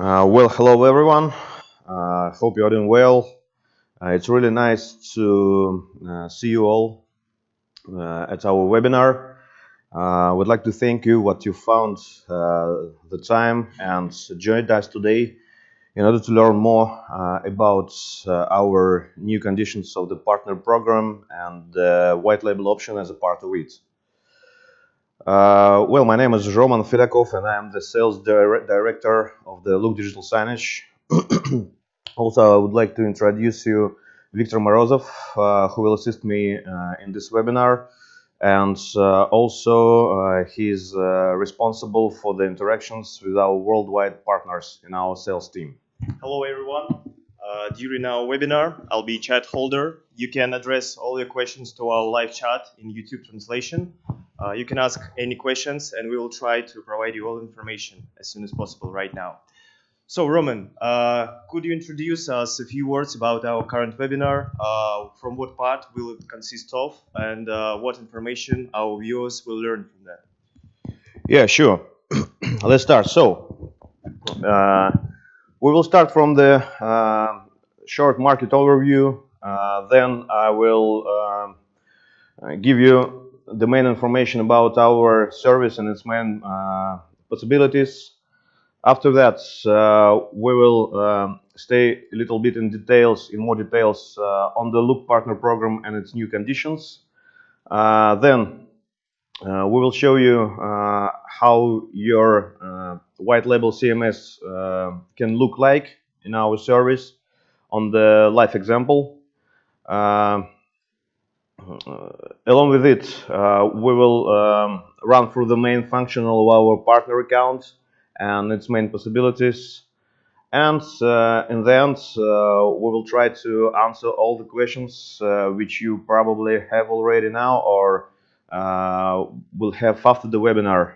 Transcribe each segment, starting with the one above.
Hello everyone. Hope you're doing well. It's really nice to see you all at our webinar. Would like to thank you what you found the time and joined us today in order to learn more about our new conditions of the partner program and white label option as a part of it. My name is Roman Fedakov and I'm the sales director of the Look Digital Signage. Also, I would like to introduce you Viktor Morozov, who will assist me in this webinar, and he's responsible for the interactions with our worldwide partners in our sales team. Hello everyone. During our webinar, I'll be chat holder. You can address all your questions to our live chat in YouTube translation. You can ask any questions and we will try to provide you all information as soon as possible right now. So Roman, could you introduce us a few words about our current webinar? From what part will it consist of, and what information our viewers will learn from that? Yeah, sure. Let's start. So, we will start from the short market overview. Then I will give you the main information about our service and its main possibilities. After that, we will stay a little bit in more details on the Look Partner Program and its new conditions. Then we will show you how your white label CMS can look like in our service on the live example. Along with it, we will run through the main function of our partner account and its main possibilities. And in the end, we will try to answer all the questions which you probably have already now or will have after the webinar.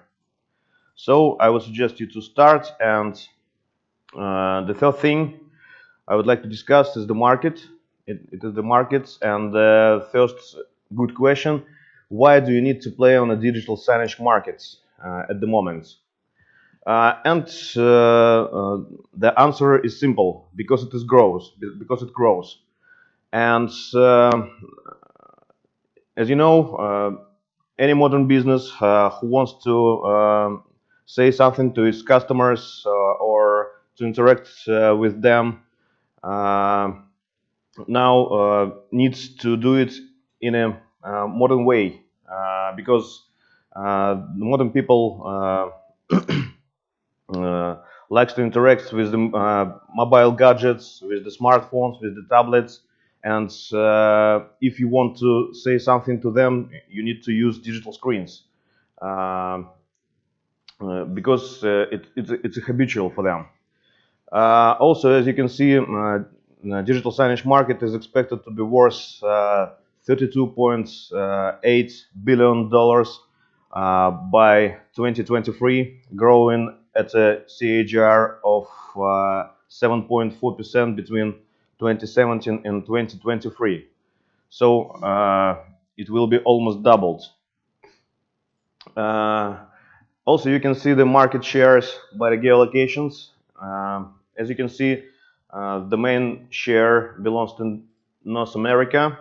So I would suggest you to start, and the third thing I would like to discuss is the market. It is the markets, and the first good question: why do you need to play on a digital signage markets at the moment? The answer is simple: because it grows. And as you know, any modern business who wants to say something to its customers or to interact with them now needs to do it in a modern way because the modern people likes to interact with the mobile gadgets, with the smartphones, with the tablets, and if you want to say something to them, you need to use digital screens because it's habitual for them. Also, as you can see, digital signage market is expected to be worth $32.8 billion by 2023, growing at a CAGR of 7.4% between 2017 and 2023. So it will be almost doubled. Also, you can see the market shares by the geolocations. As you can see, the main share belongs to North America.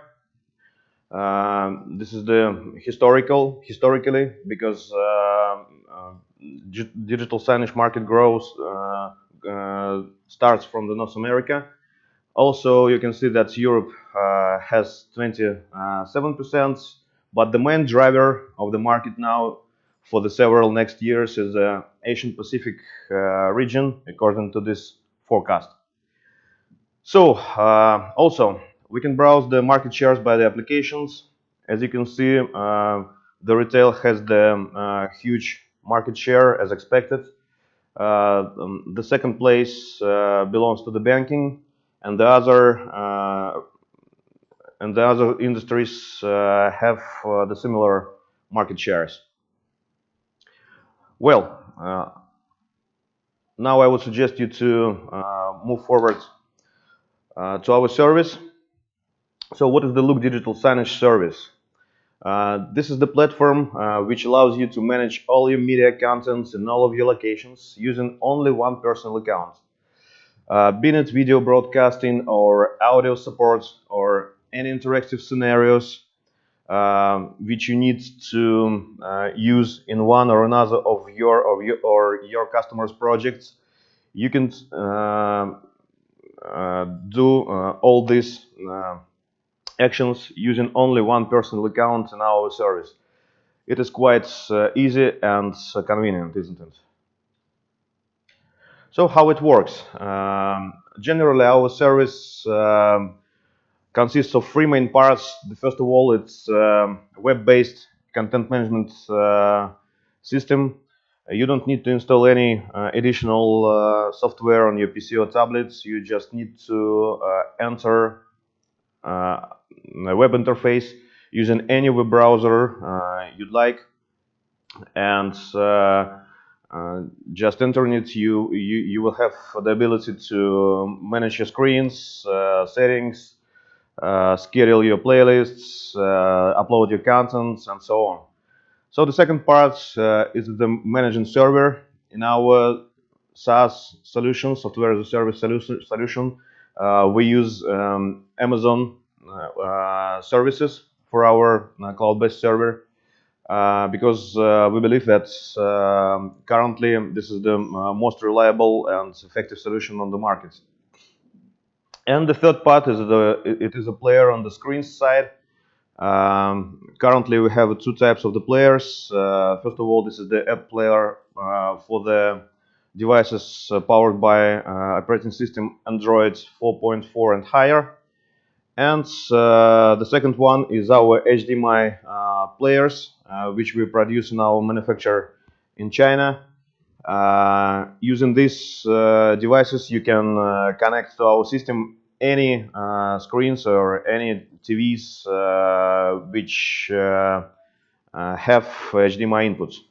This is the historically, because digital signage market growth starts from the North America. Also, you can see that Europe has 27%, but the main driver of the market now for the several next years is the Asian Pacific region, according to this forecast. So, also, we can browse the market shares by the applications. As you can see, the retail has the huge market share as expected. The second place belongs to the banking, and the other industries have the similar market shares. Well, now I would suggest you to move forward to our service. So what is the Look Digital Signage service? This is the platform which allows you to manage all your media contents in all of your locations using only one personal account. be it video broadcasting or audio support or any interactive scenarios which you need to use in one or another of your customers' projects. You can do all these actions using only one personal account in our service. It is quite easy and convenient, isn't it? So how it works? Generally, our service consists of three main parts. The first of all, it's web-based content management system. You don't need to install any additional software on your PC or tablets. You just need to enter a web interface using any web browser you'd like, and just entering it, you will have the ability to manage your screens, settings, schedule your playlists, upload your content, and so on. So the second part is the managing server. In our SaaS solution, software as a service solution, we use Amazon services for our cloud-based server because we believe that currently this is the most reliable and effective solution on the market. And the third part is it is a player on the screen side. Currently, we have two types of the players. First of all, this is the app player for the devices powered by operating system Android 4.4 and higher. And the second one is our HDMI players, which we produce in our manufacturer in China. Using these devices, you can connect to our system any screens or any TVs which have HDMI inputs.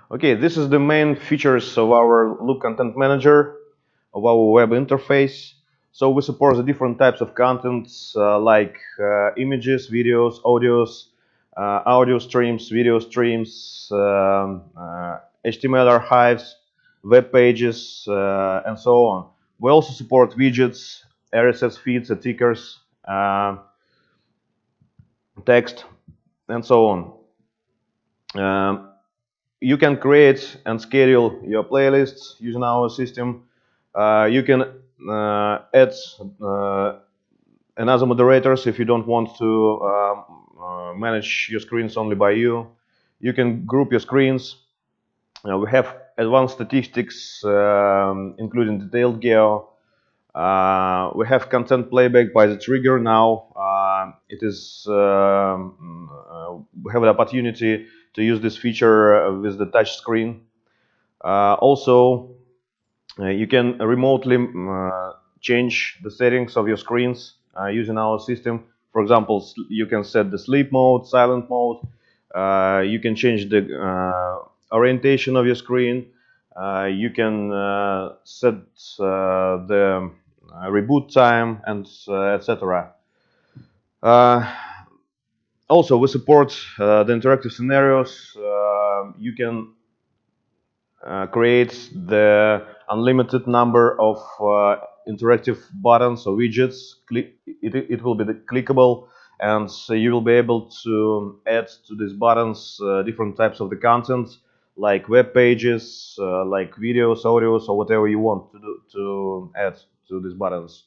Okay, this is the main features of our Loop Content Manager, of our web interface. So we support the different types of contents like images, videos, audios, audio streams, video streams, HTML archives, web pages, and so on. We also support widgets, RSS feeds, tickers, text, and so on. You can create and schedule your playlists using our system. You can add another moderators if you don't want to manage your screens only by you. You can group your screens. We have advanced statistics, including detailed geo. We have content playback by the trigger now. We have the opportunity to use this feature with the touch screen. Also, you can remotely change the settings of your screens using our system. For example, you can set the sleep mode, silent mode. You can change the orientation of your screen. You can set the reboot time, and etc. Also, we support the interactive scenarios. You can create the unlimited number of interactive buttons or widgets. It will be clickable, and so you will be able to add to these buttons different types of the content, like web pages, like videos, audios, or whatever you want to add to these buttons.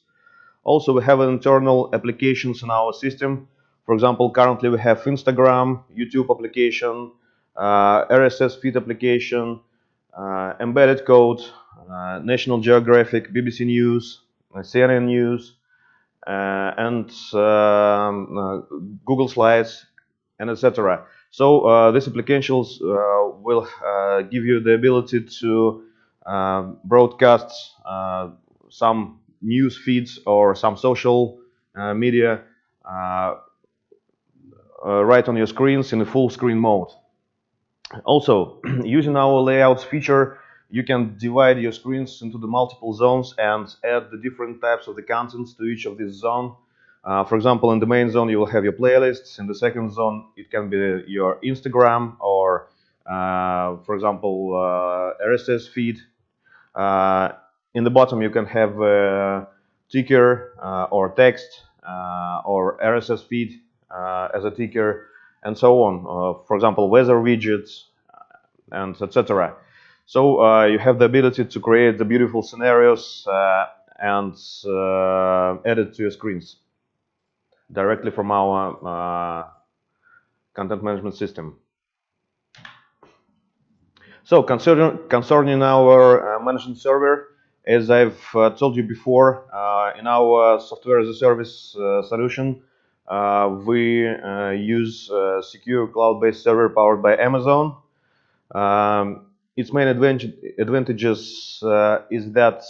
Also, we have internal applications in our system. For example, currently we have Instagram, YouTube application, RSS feed application, embedded code, National Geographic, BBC News, CNN News, and Google Slides, and etc. So these applications will give you the ability to broadcast some news feeds or some social media right on your screens in a full screen mode. Also, using our layouts feature, you can divide your screens into the multiple zones and add the different types of the contents to each of these zones. For example, in the main zone, you will have your playlists. In the second zone, it can be your Instagram or, for example, RSS feed Uh, in the bottom, you can have a ticker or text or RSS feed as a ticker, and so on. For example, weather widgets and etc. So you have the ability to create the beautiful scenarios and add it to your screens directly from our content management system. So concerning our management server, as I've told you before, in our software as a service solution, we use secure cloud-based server powered by Amazon. Its main advantages is that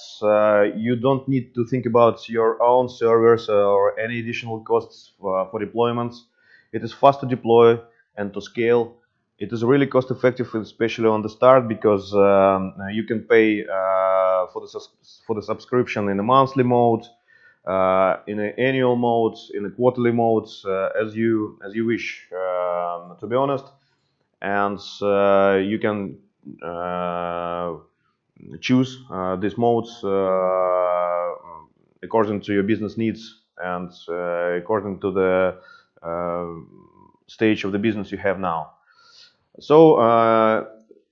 you don't need to think about your own servers or any additional costs for deployments. It is fast to deploy and to scale. It is really cost effective, especially on the start, because you can pay for the subscription in a monthly mode, in an annual mode, in a quarterly mode, as you wish. To be honest, and you can choose these modes according to your business needs and according to the stage of the business you have now. So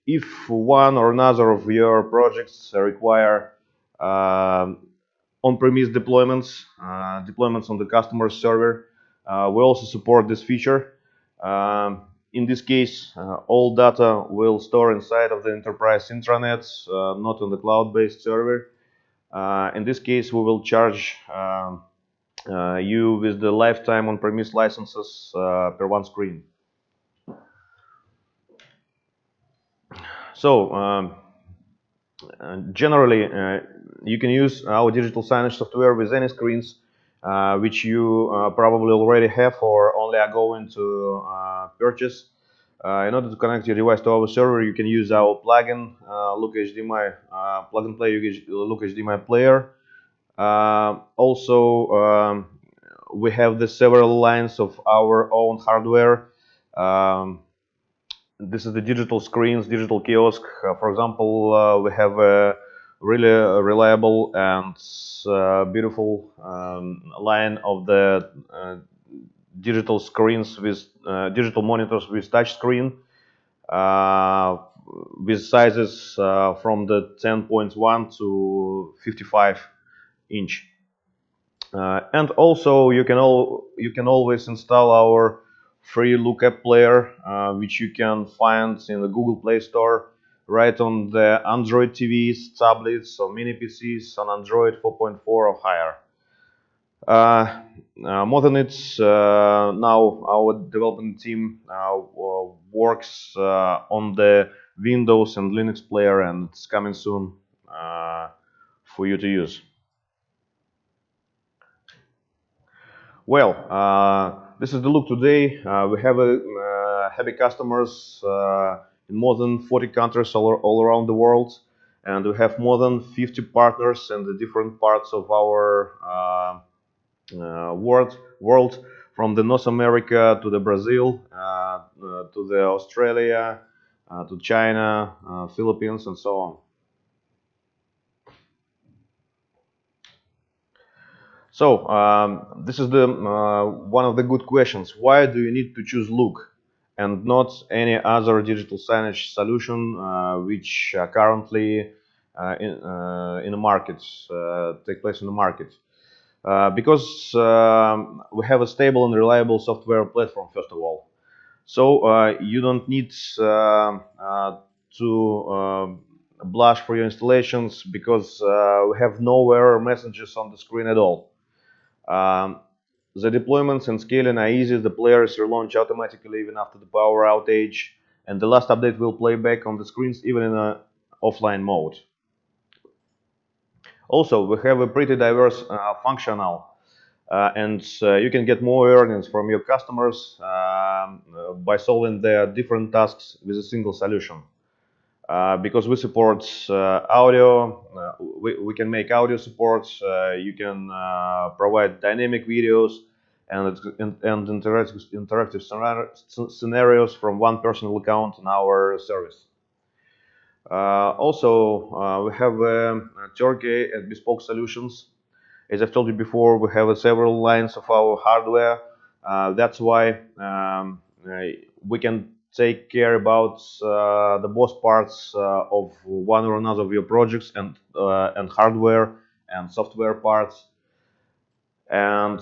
if one or another of your projects require on-premise deployments on the customer server, we also support this feature. In this case, all data will store inside of the enterprise intranet, not on the cloud-based server. In this case, we will charge you with the lifetime on-premise licenses per one screen. So generally, you can use our digital signage software with any screens which you probably already have or only are going to purchase. In order to connect your device to our server, you can use our plugin, Look HDMI, plug and play Look HDMI player. Also, we have the several lines of our own hardware. This is the digital screens, digital kiosk. For example, we have a really reliable and beautiful line of the digital screens with digital monitors with touch screen with sizes from the 10.1 to 55 inch. And also you can always install our free lookup player, which you can find in the Google Play Store, right on the Android TVs, tablets, or mini PCs on Android 4.4 or higher. More than it's now our development team works on the Windows and Linux player, and it's coming soon for you to use. Well, this is the look today. We have happy customers in more than 40 countries all around the world, and we have more than 50 partners in the different parts of our world, from the North America to the Brazil, to the Australia, to China, Philippines, and so on. So this is the one of the good questions. Why do you need to choose Look and not any other digital signage solution which currently in the market take place in the market? Because we have a stable and reliable software platform, first of all. So you don't need to blush for your installations, because we have no error messages on the screen at all. The deployments and scaling are easy. The players relaunch automatically even after the power outage, and the last update will play back on the screens even in an offline mode. Also, we have a pretty diverse functional, and you can get more earnings from your customers by solving their different tasks with a single solution. Because we support audio, we can make audio support, you can provide dynamic videos and interactive scenarios from one personal account in our service. Also, we have Turkey and bespoke solutions. As I've told you before, we have several lines of our hardware. That's why we can take care about the both parts of one or another of your projects, and hardware and software parts. And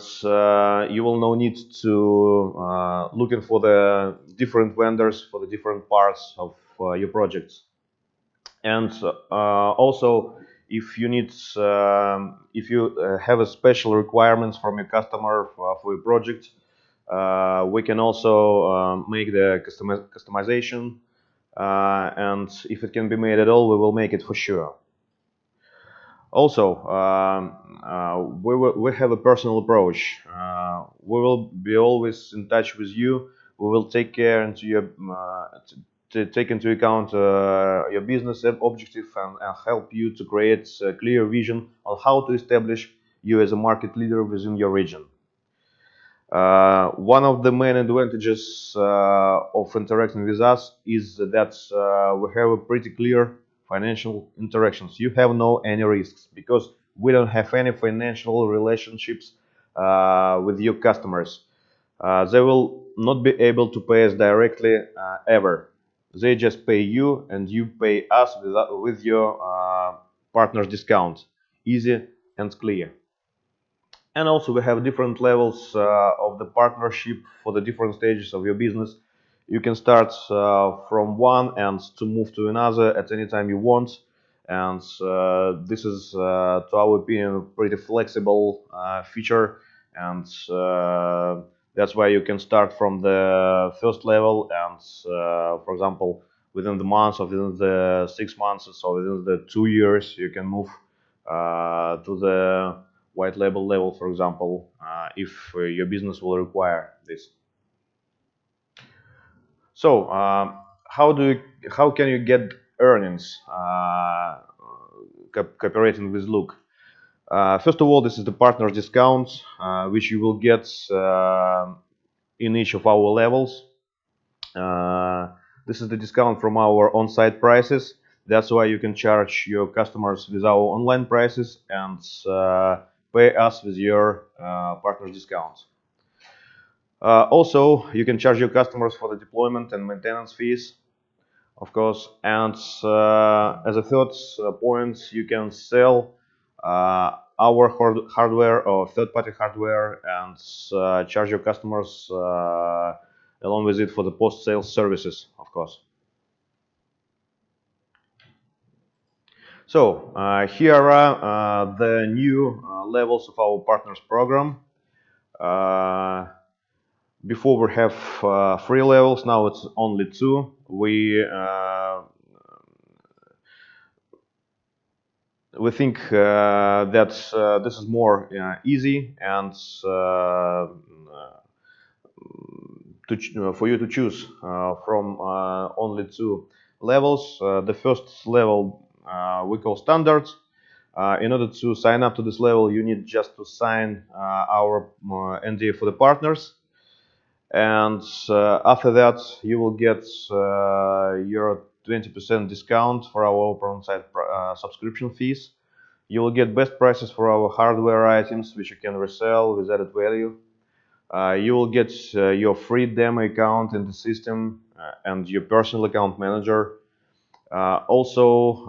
you will no need to looking for the different vendors for the different parts of your projects. And also, if you need, if you have a special requirements from your customer for your project, we can also make the customization. And if it can be made at all, we will make it for sure. Also, we have a personal approach. We will be always in touch with you. We will take care into your to take into account your business objective, and help you to create a clear vision on how to establish you as a market leader within your region. One of the main advantages of interacting with us is that we have a pretty clear financial interactions. You have no any risks because we don't have any financial relationships with your customers. They will not be able to pay us directly ever. They just pay you, and you pay us with your partner's discount. Easy and clear. And also we have different levels of the partnership for the different stages of your business. You can start from one and to move to another at any time you want. And this is, to our opinion, a pretty flexible feature. And that's why you can start from the first level, and for example, within the months, or within the 6 months, or within the 2 years, you can move to the white label level, for example, if your business will require this. So, how can you get earnings cooperating with Look? First of all, this is the partner discount, which you will get in each of our levels. This is the discount from our on-site prices. That's why you can charge your customers with our online prices, and pay us with your partner discounts. Also, you can charge your customers for the deployment and maintenance fees, of course. And as a third point, you can sell our hardware or third-party hardware, and charge your customers along with it for the post-sales services, of course. So here are the new levels of our partners program. Before we have 3 levels, now it's only 2. We think that this is more easy, and for you to choose from only 2 levels. The first level we call standard. In order to sign up to this level, you need just to sign our NDA for the partners. And after that, you will get your 20% discount for our open on-site subscription fees. You will get best prices for our hardware items, which you can resell with added value. You will get your free demo account in the system, and your personal account manager. Also,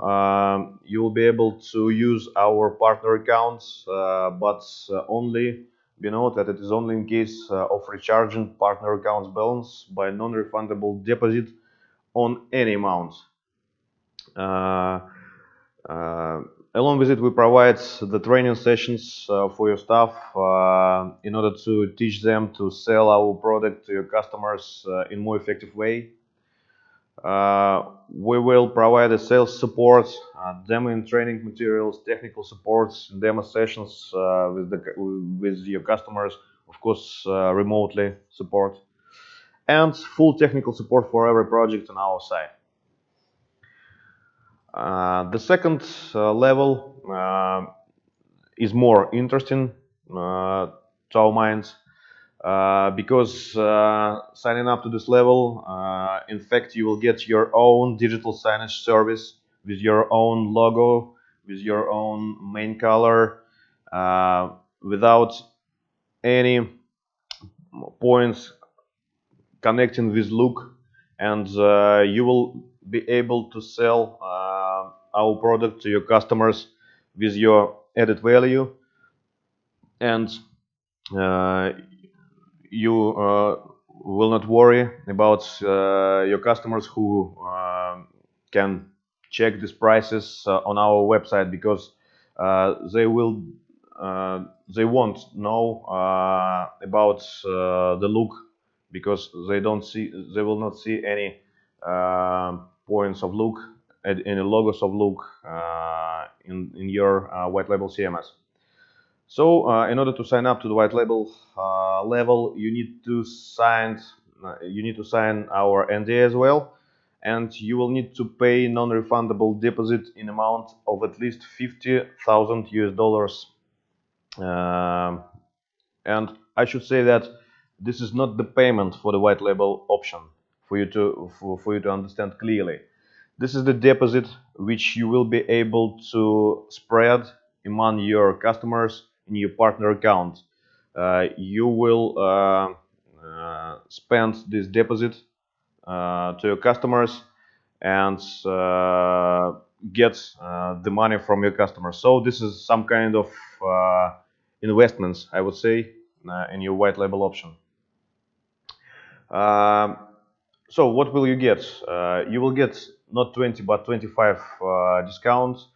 you will be able to use our partner accounts, but only be note that it is only in case of recharging partner accounts balance by non-refundable deposit on any amount. Along with it, we provide the training sessions for your staff in order to teach them to sell our product to your customers in more effective way. We will provide a sales support, demo and training materials, technical supports, demo sessions with your customers, of course, remotely support, and full technical support for every project on our side. The second level is more interesting to our minds. Because signing up to this level, in fact, you will get your own digital signage service with your own logo, with your own main color, without any points connecting with look, and you will be able to sell our product to your customers with your added value, and uh, you will not worry about your customers who can check these prices on our website, because they will they won't know about the look, because they will not see any points of look, any logos of look in your white label CMS. So, in order to sign up to the white label level, you need to sign our NDA as well, and you will need to pay non-refundable deposit in amount of at least 50,000 US dollars. And I should say that this is not the payment for the white label option, for you to understand clearly. This is the deposit which you will be able to spread among your customers in your partner account. You will spend this deposit to your customers and get the money from your customers. So this is some kind of investments, I would say, in your white label option. Um, so what will you get? You will get not 20 but 25 discounts,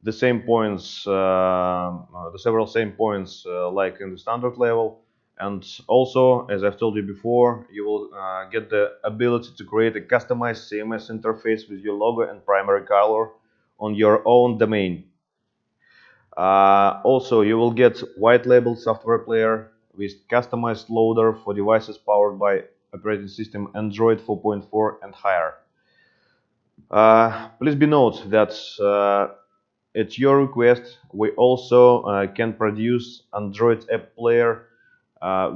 the same points, the several same points like in the standard level. And also, as I've told you before, you will get the ability to create a customized CMS interface with your logo and primary color on your own domain. Also, you will get white label software player with customized loader for devices powered by operating system Android 4.4 and higher. Please be noted that at your request, we also can produce Android app player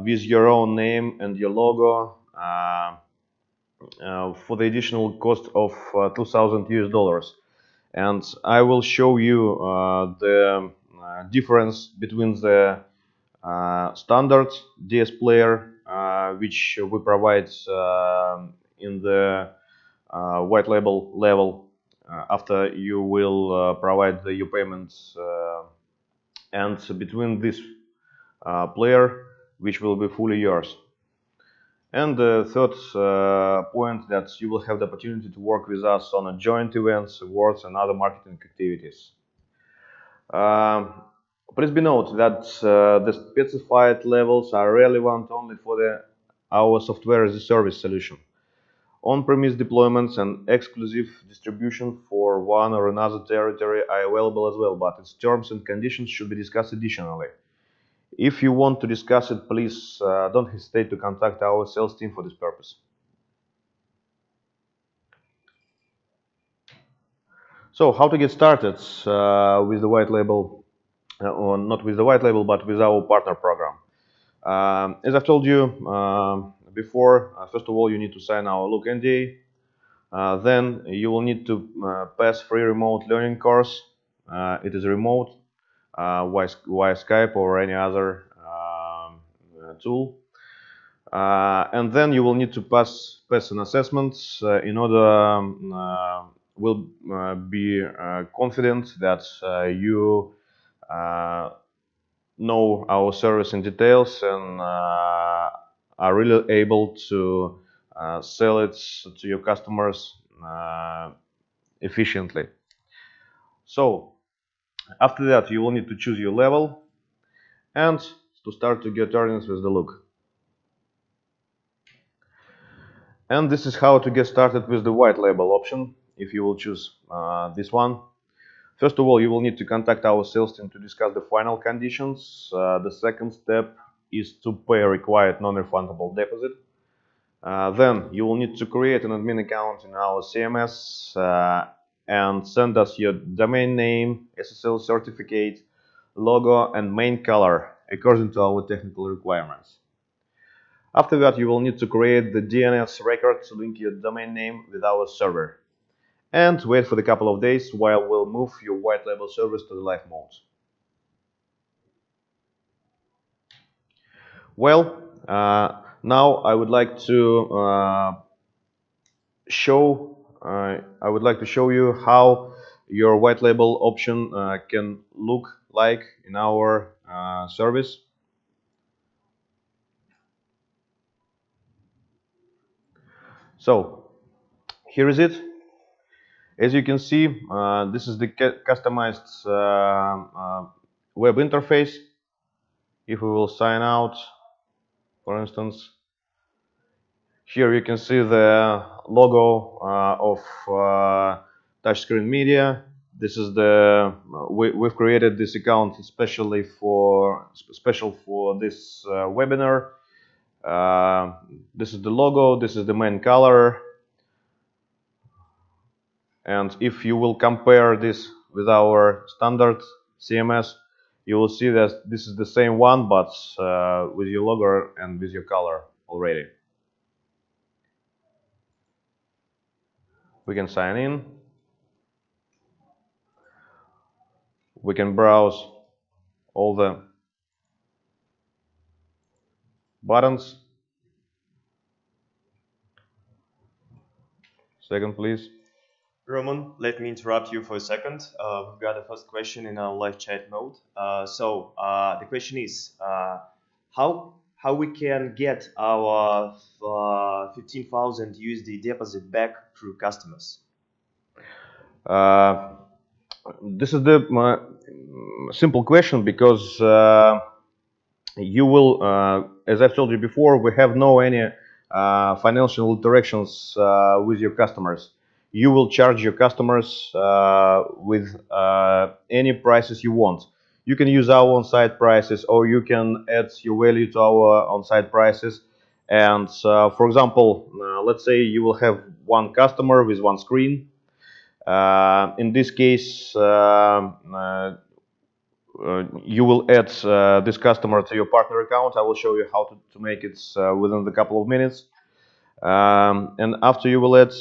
with your own name and your logo for the additional cost of 2,000 US dollars. And I will show you the difference between the standard DS player, which we provide in the white label level after you will provide the your payments, and between this player, which will be fully yours. And the third point, that you will have the opportunity to work with us on a joint events, awards, and other marketing activities. Please be noted that the specified levels are relevant only for our software as a service solution. On-premise deployments and exclusive distribution for one or another territory are available as well, but its terms and conditions should be discussed additionally. If you want to discuss it, please don't hesitate to contact our sales team for this purpose. So, how to get started with the white label, or not with the white label, but with our partner program? As I've told you before, first of all, you need to sign our Look NDA. Then you will need to pass free remote learning course. It is remote via Skype or any other tool. And then you will need to pass an assessment in order will be confident that you know our service in details and are really able to sell it to your customers efficiently. So after that, you will need to choose your level and to start to get earnings with the Look. And this is how to get started with the white label option, if you will choose this one. First of all, you will need to contact our sales team to discuss the final conditions. The second step is to pay a required non-refundable deposit. Then you will need to create an admin account in our CMS and send us your domain name, SSL certificate, logo, and main color according to our technical requirements. After that, you will need to create the DNS record to link your domain name with our server. and wait for the couple of days while we'll move your white label service to the live mode. Well, now I would like to show you how your white label option can look like in our service. So here is it. As you can see, this is the customized web interface. If we will sign out, for instance, here you can see the logo of touchscreen media. This is the we've created this account especially for this webinar. This is the logo. This is the main color. And if you will compare this with our standard CMS, you will see that this is the same one, but with your logo and with your color already. We can sign in. We can browse all the buttons. Second, please. Roman, let me interrupt you for a second. We've got a first question in our live chat mode. The question is, how we can get our 15,000 USD deposit back through customers? This is the simple question because you will, as I've told you before, we have no any financial interactions with your customers. You will charge your customers with any prices you want. You can use our on-site prices, or you can add your value to our on-site prices. And for example, let's say you will have one customer with one screen. In this case, you will add this customer to your partner account. I will show you how to make it within the couple of minutes. And after you will add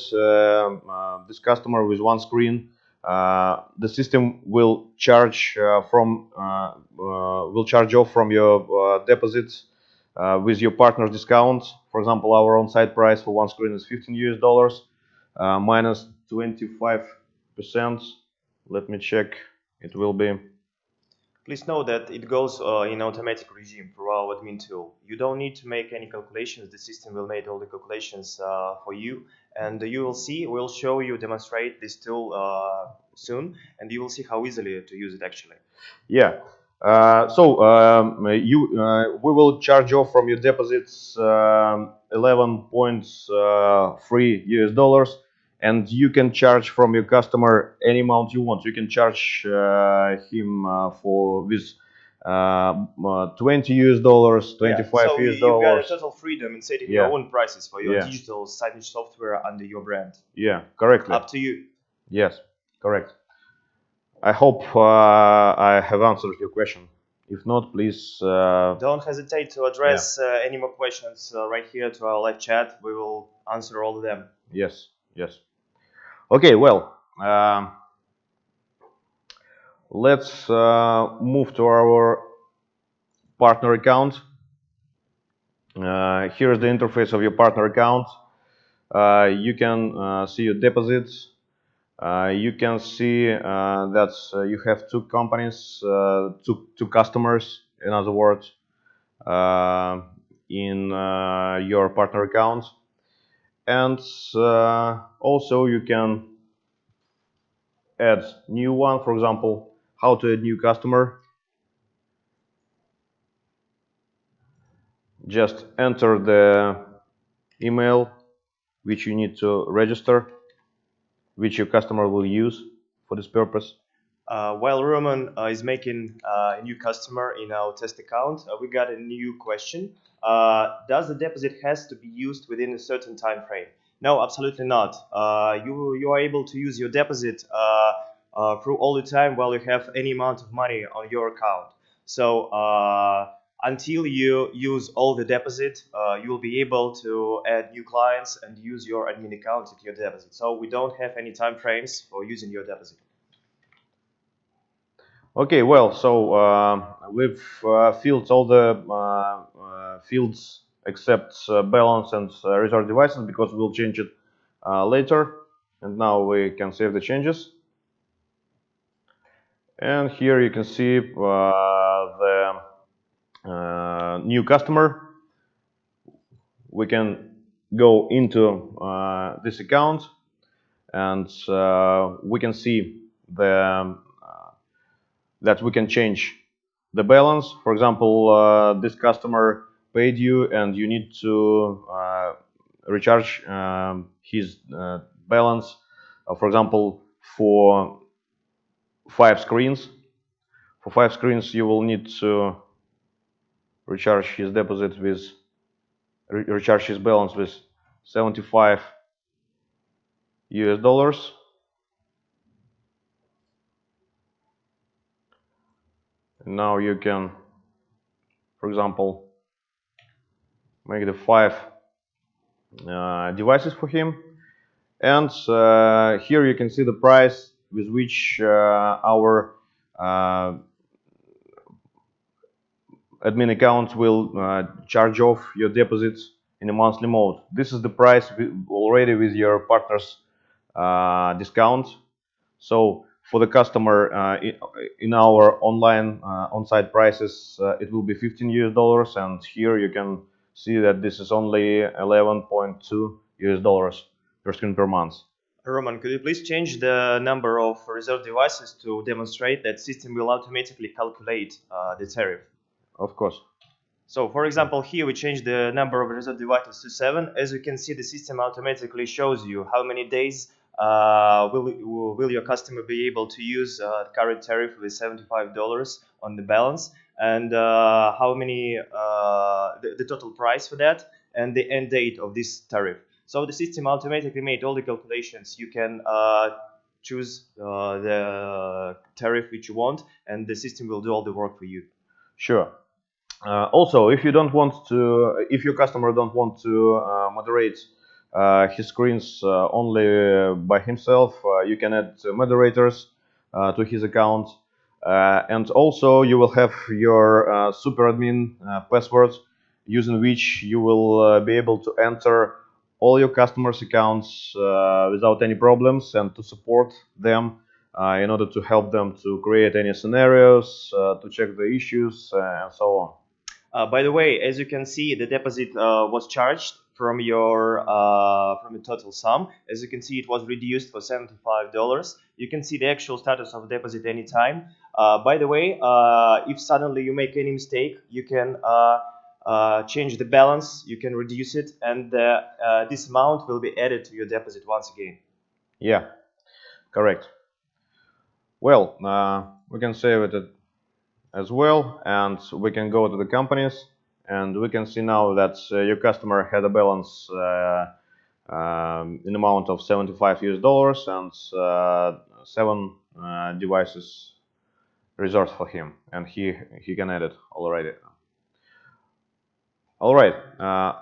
this customer with one screen, the system will charge off from your deposits with your partner's discount. For example, our on-site price for one screen is $15 minus 25%. Let me check. It will be. Please note that it goes in automatic regime through our admin tool. You don't need to make any calculations. The system will make all the calculations for you. And you will see, we'll show you, demonstrate this tool soon, and you will see how easily to use it actually. Yeah. We will charge off from your deposits 11.3 US dollars, and you can charge from your customer any amount you want. You can charge him for with 20 US dollars, 25 so US you've dollars. got a total freedom in setting your own prices for your digital signage software under your brand. Yeah, correctly. Up to you. Yes, correct. I hope I have answered your question. If not, please. Don't hesitate to address any more questions right here to our live chat. We will answer all of them. Yes, yes. Okay, well, let's move to our partner account. Here is the interface of your partner account. You can see your deposits. You can see that you have two companies, two customers, in other words, in your partner account. And also you can add new one, for example, how to add new customer. Just enter the email which you need to register, which your customer will use for this purpose. While Roman is making a new customer in our test account, we got a new question. Does the deposit has to be used within a certain time frame? No, absolutely not. You are able to use your deposit through all the time while you have any amount of money on your account. So until you use all the deposit, you will be able to add new clients and use your admin account at your deposit. So we don't have any time frames for using your deposit. Okay, well, so we've filled all the fields except balance and reserve devices because we'll change it later. And now we can save the changes. And here you can see the new customer. We can go into this account and we can see the that we can change the balance. For example, this customer paid you and you need to recharge his balance, for example, for 5 screens. For 5 screens, you will need to recharge his deposit with recharge his balance with 75 US dollars. And now you can, for example, make the 5 devices for him. And here you can see the price with which our admin account will charge off your deposits in a monthly mode. This is the price already with your partner's discount. So for the customer in our online on-site prices, it will be 15 US dollars, and here you can see that this is only 11.2 US dollars per screen per month. Roman, could you please change the number of reserve devices to demonstrate that system will automatically calculate the tariff? Of course. So, for example, here we change the number of reserve devices to 7. As you can see, the system automatically shows you how many days will your customer be able to use current tariff with $75 on the balance, and how many the total price for that, and the end date of this tariff. So the system automatically made all the calculations. You can choose the tariff which you want, and the system will do all the work for you. Sure. Also, if you don't want to, if your customer don't want to moderate his screens only by himself, you can add moderators to his account, and also you will have your super admin password, using which you will be able to enter all your customers' accounts without any problems, and to support them in order to help them to create any scenarios, to check the issues, and so on. By the way, as you can see, the deposit was charged from the total sum. As you can see, it was reduced for $75. You can see the actual status of deposit anytime. By the way, if suddenly you make any mistake, you can change the balance, you can reduce it, and this amount will be added to your deposit once again. Yeah, correct. Well, we can save it as well, and we can go to the companies, and we can see now that your customer had a balance in amount of 75 US dollars, and 7 devices reserved for him, and he can add it already. All right.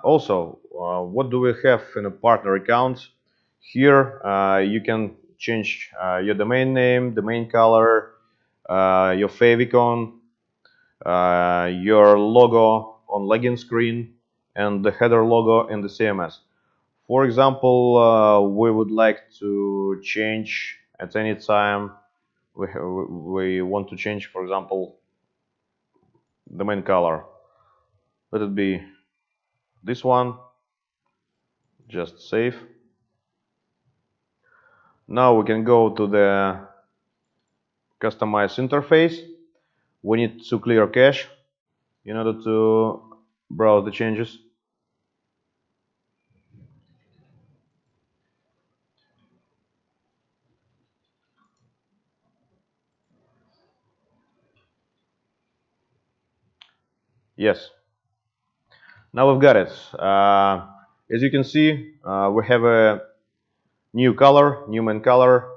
Also, what do we have in a partner account? Here you can change your domain name, domain color, your favicon, your logo on login screen, and the header logo in the CMS. For example, we would like to change at any time. We want to change, for example, the main color. Let it be this one. Just save. Now we can go to the customize interface. We need to clear cache in order to browse the changes. Yes. Now we've got it. As you can see, we have a new color, new main color.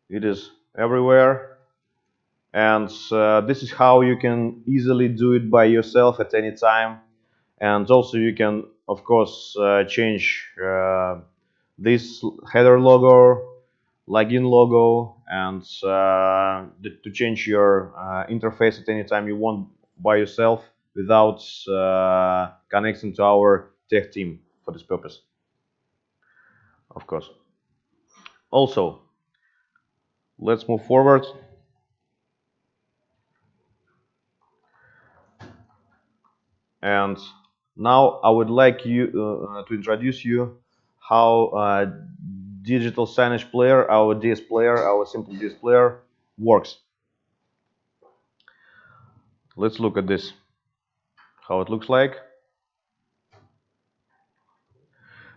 It is everywhere. and this is how you can easily do it by yourself at any time. And also you can of course change this header logo, login logo, and to change your interface at any time you want by yourself without connecting to our tech team for this purpose, of course. Also, let's move forward. And now I would like you to introduce you how digital signage player, our DS player, our simple DS player works. Let's look at this, how it looks like.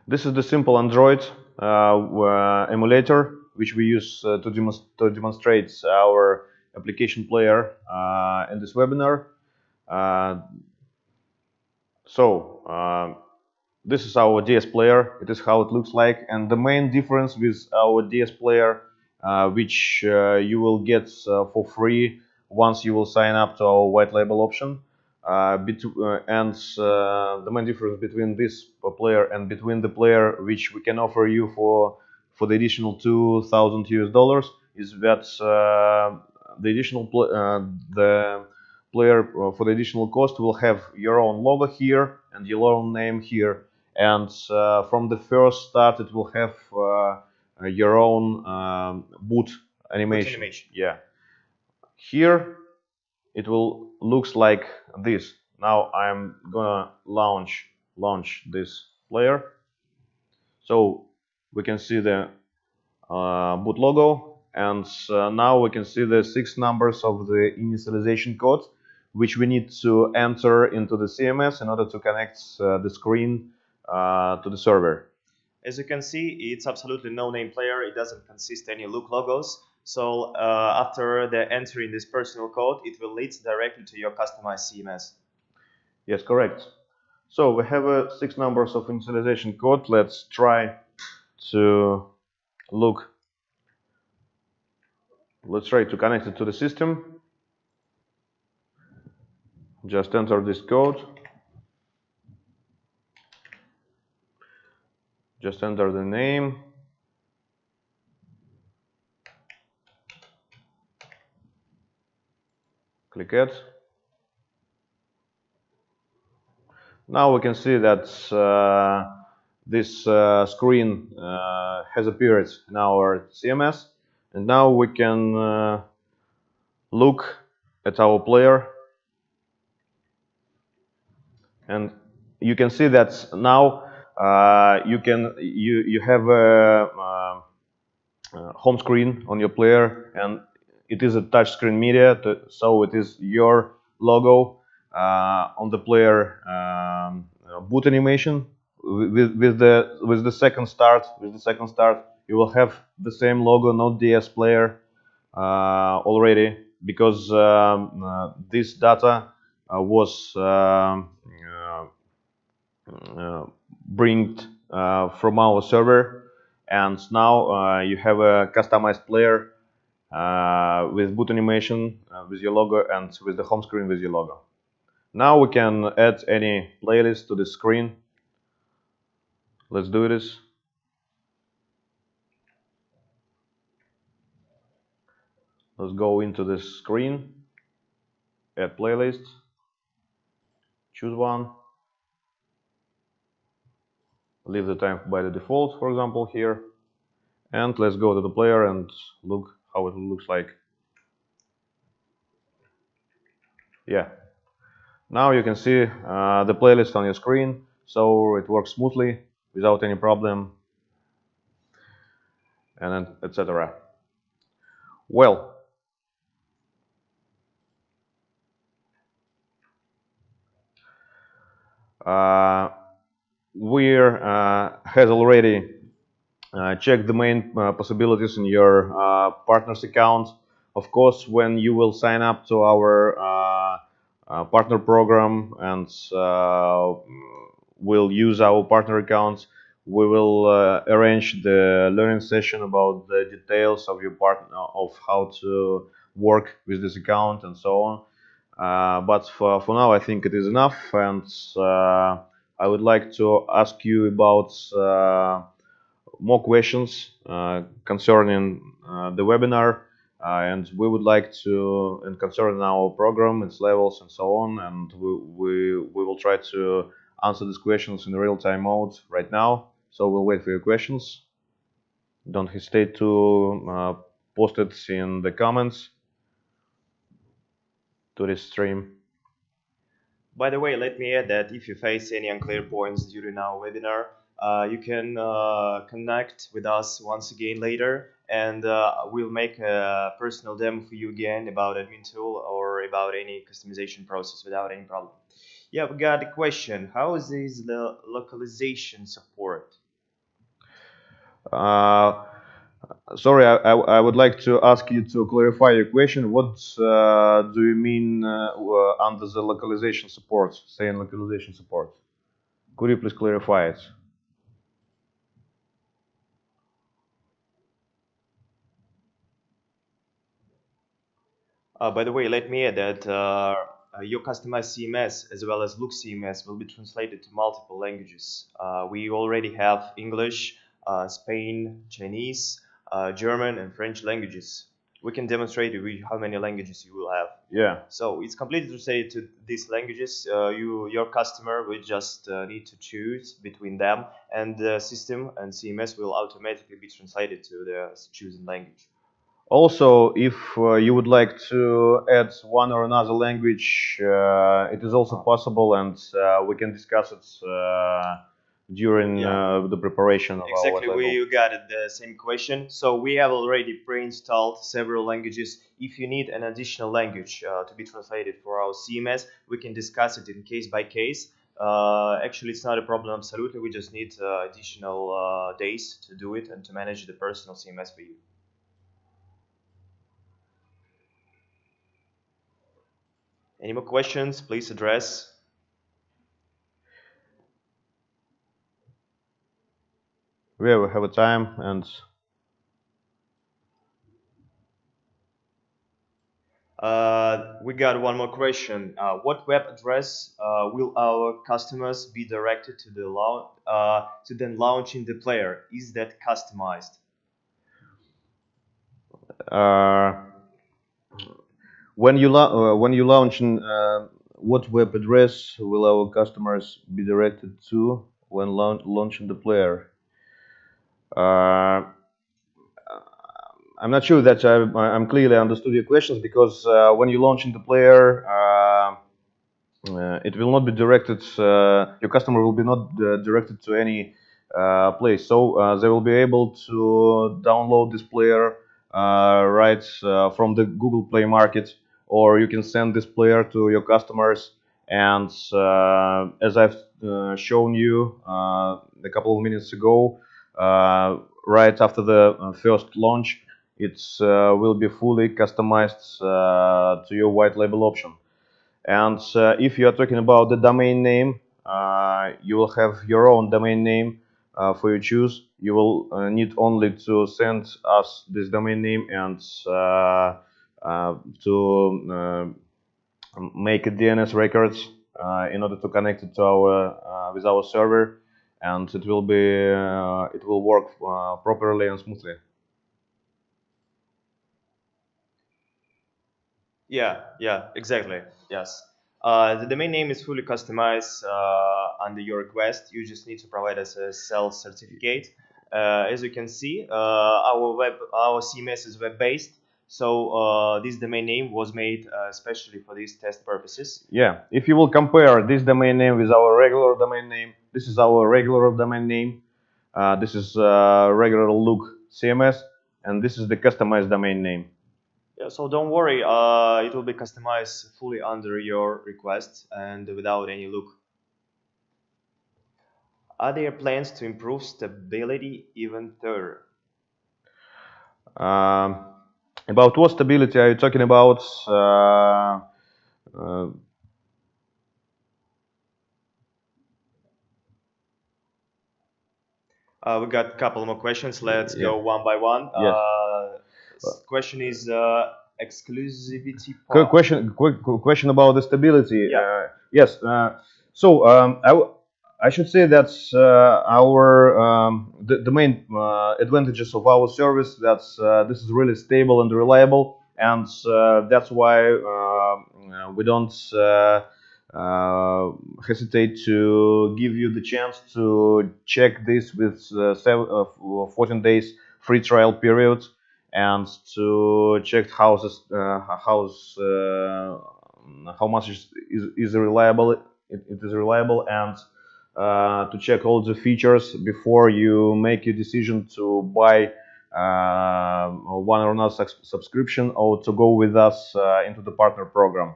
This is the simple Android emulator which we use to demonstrate our application player in this webinar. Uh, this is our DS player. It is how it looks like, and the main difference with our DS player, which you will get for free once you will sign up to our white label option, and the main difference between this player and between the player which we can offer you for the additional $2,000 is that the additional the player for the additional cost will have your own logo here and your own name here, and from the first start it will have your own boot animation. Yeah, here it will looks like this. Now I'm gonna launch this player, so we can see the boot logo, and now we can see the 6 numbers of the initialization code which we need to enter into the CMS in order to connect the screen to the server. As you can see, it's absolutely no-name player. It doesn't consist any look logos. So after the entering this personal code, it will lead directly to your customized CMS. Yes, correct. So we have 6 numbers of initialization code. Let's try to look. Let's try to connect it to the system. Just enter this code. Just enter the name. Click Add. Now we can see that this screen has appeared in our CMS, and now we can look at our player, and you can see that now you have a home screen on your player, and it is a touch screen media, so it is your logo on the player boot animation. With the second start, you will have the same logo, not DS player already, because this data was bring from our server, and now you have a customized player with boot animation with your logo and with the home screen with your logo. Now we can add any playlist to the screen. Let's do this. Let's go into this screen, add playlist, choose one, leave the time by the default, for example, here, and let's go to the player and look how it looks like. Yeah, now you can see the playlist on your screen, so it works smoothly without any problem, and etc. Well, we has already checked the main possibilities in your partners account. Of course, when you will sign up to our partner program and will use our partner accounts, we will arrange the learning session about the details of your partner, of how to work with this account and so on. But for now, I think it is enough, and I would like to ask you about more questions concerning the webinar, and we would like to, and concerning our program, its levels, and so on, and we will try to answer these questions in real-time mode right now. So we'll wait for your questions. Don't hesitate to post it in the comments to this stream. By the way, let me add that if you face any unclear points during our webinar, you can connect with us once again later, and we'll make a personal demo for you again about admin tool or about any customization process without any problem. Yeah, we got a question. How is the localization support? Uh, Sorry, I would like to ask you to clarify your question. What do you mean under the localization support, saying localization support? Could you please clarify it? By the way, let me add that your customized CMS as well as Look CMS will be translated to multiple languages. We already have English, Spain, Chinese, German, and French languages. We can demonstrate how many languages you will have. Yeah. So it's completely translated to these languages. Your customer will just need to choose between them, and the system and CMS will automatically be translated to the chosen language. Also, if you would like to add one or another language, it is also possible, and we can discuss it during the preparation of our Exactly, white label. we got it, the same question. So we have already pre-installed several languages. If you need an additional language to be translated for our CMS, we can discuss it in case by case. Actually, it's not a problem absolutely. We just need additional days to do it and to manage the personal CMS for you. Any more questions? Please address. We have a time, and We got one more question. What web address will our customers be directed to to then launch in the player? Is that customized? uh, when you launch, what web address will our customers be directed to when launching the player? Uh, I'm not sure that I'm clearly understood your questions, because when you launch in the player, it will not be directed. Your customer will be not directed to any place, so they will be able to download this player right from the Google Play Market, or you can send this player to your customers. And as I've shown you a couple of minutes ago, right after the first launch, it will be fully customized to your white label option. And if you are talking about the domain name, you will have your own domain name for you choose. You will need only to send us this domain name, and to make a DNS records in order to connect it to our with our server, and it will work properly and smoothly. Yeah, exactly. Yes. The domain name is fully customized under your request. You just need to provide us a self certificate. As you can see, our CMS is web-based, so this domain name was made especially for these test purposes. Yeah, if you will compare this domain name with our regular domain name, this is our regular domain name. This is regular look CMS, and this is the customized domain name. Yeah, so don't worry, it will be customized fully under your request and without any look. Are there plans to improve stability even further? Um, about what stability are you talking about? Uh, We got a couple more questions. Let's yeah. go one by one. Yes. Question is, exclusivity part. Question about the stability. Yeah. Yes. So I should say that our the main advantages of our service that's this is really stable and reliable, and that's why we don't hesitate to give you the chance to check this with 14 days free trial period, and to check how much is reliable it is reliable, and to check all the features before you make your decision to buy one or another subscription, or to go with us into the partner program.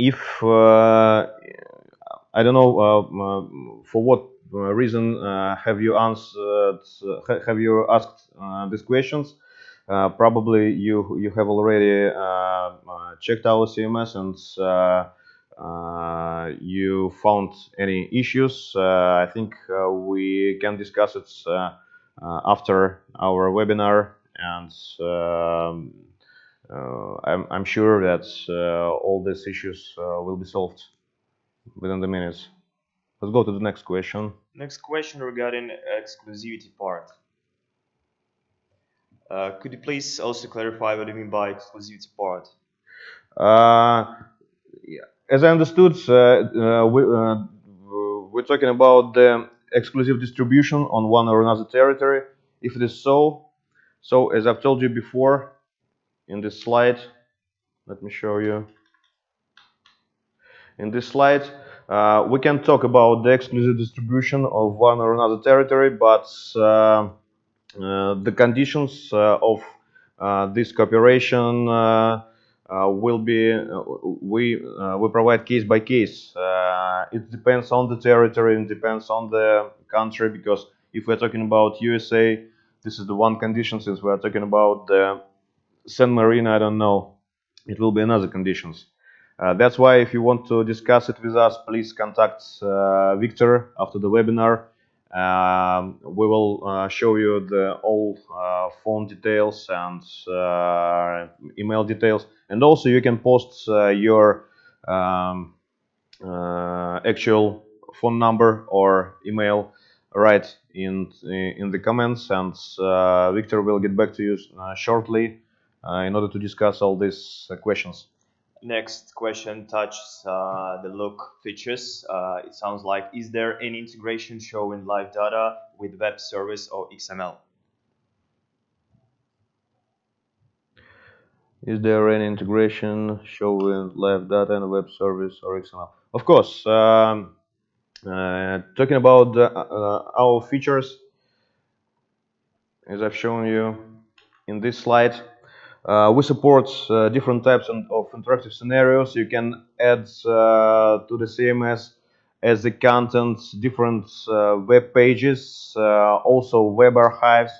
If I don't know for what reason have you answered, have you asked these questions. Probably you have already checked our CMS, and you found any issues. I think we can discuss it after our webinar, and I'm sure that all these issues will be solved within the minutes. Let's go to the next question. Next question regarding exclusivity part. Could you please also clarify what you mean by exclusivity part? As I understood, we're talking about the exclusive distribution on one or another territory. If it is so as I've told you before in this slide, let me show you. In this slide, we can talk about the exclusive distribution of one or another territory, but the conditions of this cooperation will be we provide case by case. It depends on the territory and depends on the country, because if we're talking about USA, this is the one condition. Since we're talking about the San Marino, I don't know, it will be another conditions. That's why if you want to discuss it with us, please contact Victor after the webinar. We will show you the all phone details and email details, and also you can post your actual phone number or email right in the comments, and Victor will get back to you shortly in order to discuss all these questions. Next question touches the look features. It sounds like, is there any integration showing live data with web service or XML? Is there any integration showing live data and web service or XML? Of course. Talking about our features, as I've shown you in this slide, we support different types of interactive scenarios. You can add to the CMS as the content different web pages, also web archives,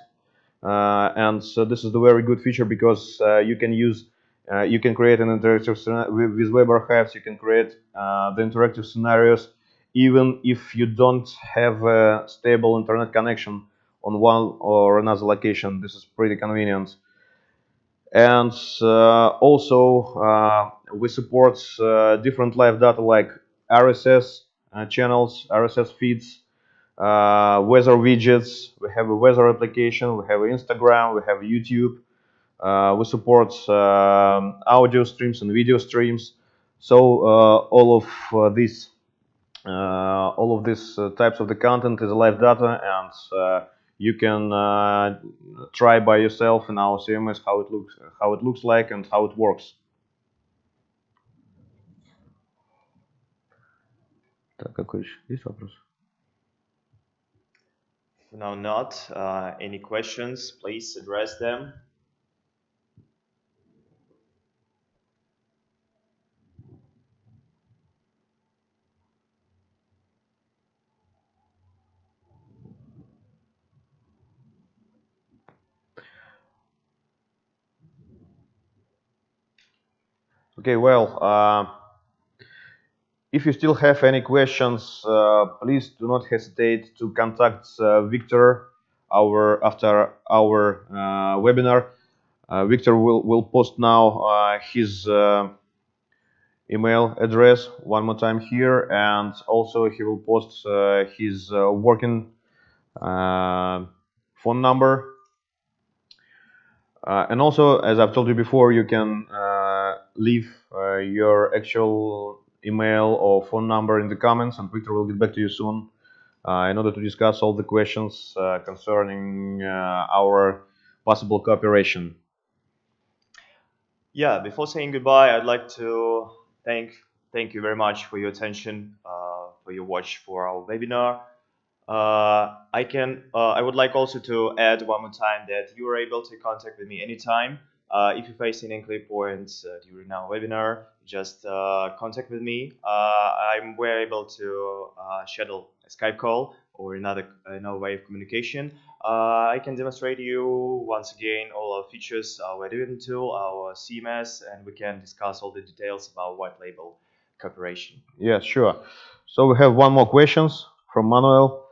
and so this is the very good feature, because you can create an interactive with web archives. You can create the interactive scenarios even if you don't have a stable internet connection on one or another location. This is pretty convenient. And also we support different live data like RSS channels, RSS feeds, weather widgets. We have a weather application, we have Instagram, we have YouTube. We support audio streams and video streams. So all of these types of the content is live data, and you can try by yourself in our CMS how it looks like and how it works. Так, какой еще? Есть вопрос? For now, not. Any questions? Please address them. Okay, well, if you still have any questions, please do not hesitate to contact Victor after our webinar. Victor will post now his email address one more time here, and also he will post his working phone number. And also, as I've told you before, you can leave your actual email or phone number in the comments, and Victor will get back to you soon in order to discuss all the questions concerning our possible cooperation. Yeah, before saying goodbye, I'd like to thank you very much for your attention, for your watch for our webinar. I would like also to add one more time that you are able to contact with me anytime. If you face any clear points during our webinar, just contact with me. We're able to schedule a Skype call or another way of communication. I can demonstrate you once again all our features, our editing tool, our CMS, and we can discuss all the details about white label cooperation. Yes, sure. So we have one more questions from Manuel.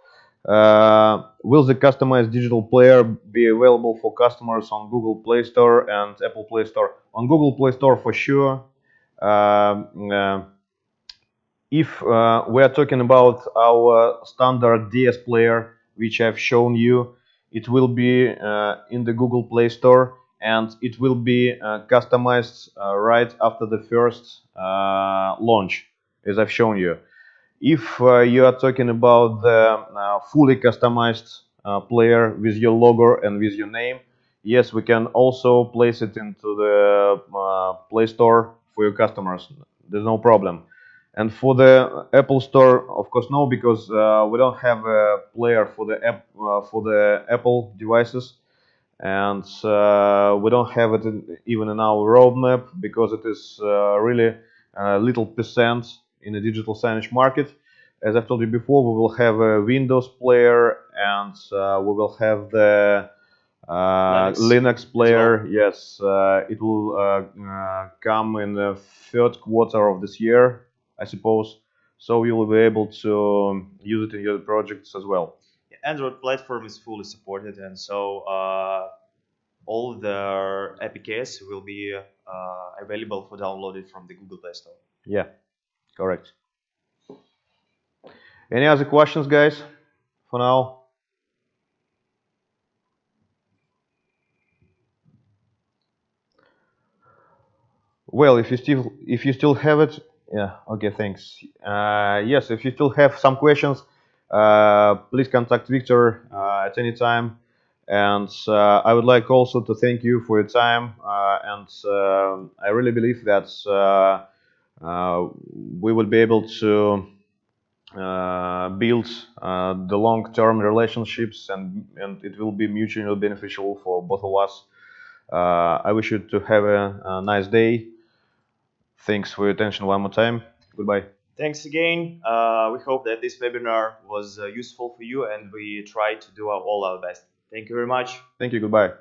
Will the customized digital player be available for customers on Google Play Store and Apple Play Store? On Google Play Store for sure. Um, uh, if we are talking about our standard DS player, which I've shown you, it will be in the Google Play Store, and it will be customized right after the first launch, as I've shown you. If you are talking about the fully customized player with your logo and with your name, yes, we can also place it into the Play Store for your customers. There's no problem. And for the Apple Store, of course, no, because we don't have a player for the Apple devices, and we don't have it even in our roadmap because it is really a little percent in the digital signage market. As I've told you before, we will have a Windows player, and we will have the Linux player. Well. Yes, it will come in the third quarter of this year, I suppose. So you will be able to use it in your projects as well. Android platform is fully supported, and so all the APKs will be available for downloaded from the Google Play Store. Yeah, correct. Any other questions, guys, for now? Well, if you still have it, yeah, okay, thanks. Yes, if you still have some questions, please contact Victor at any time. And I would like also to thank you for your time. And I really believe that we will be able to build the long-term relationships, and it will be mutually beneficial for both of us. I wish you to have a nice day. Thanks for your attention one more time. Goodbye. Thanks again. We hope that this webinar was useful for you, and we try to do all our best. Thank you very much. Thank you. Goodbye.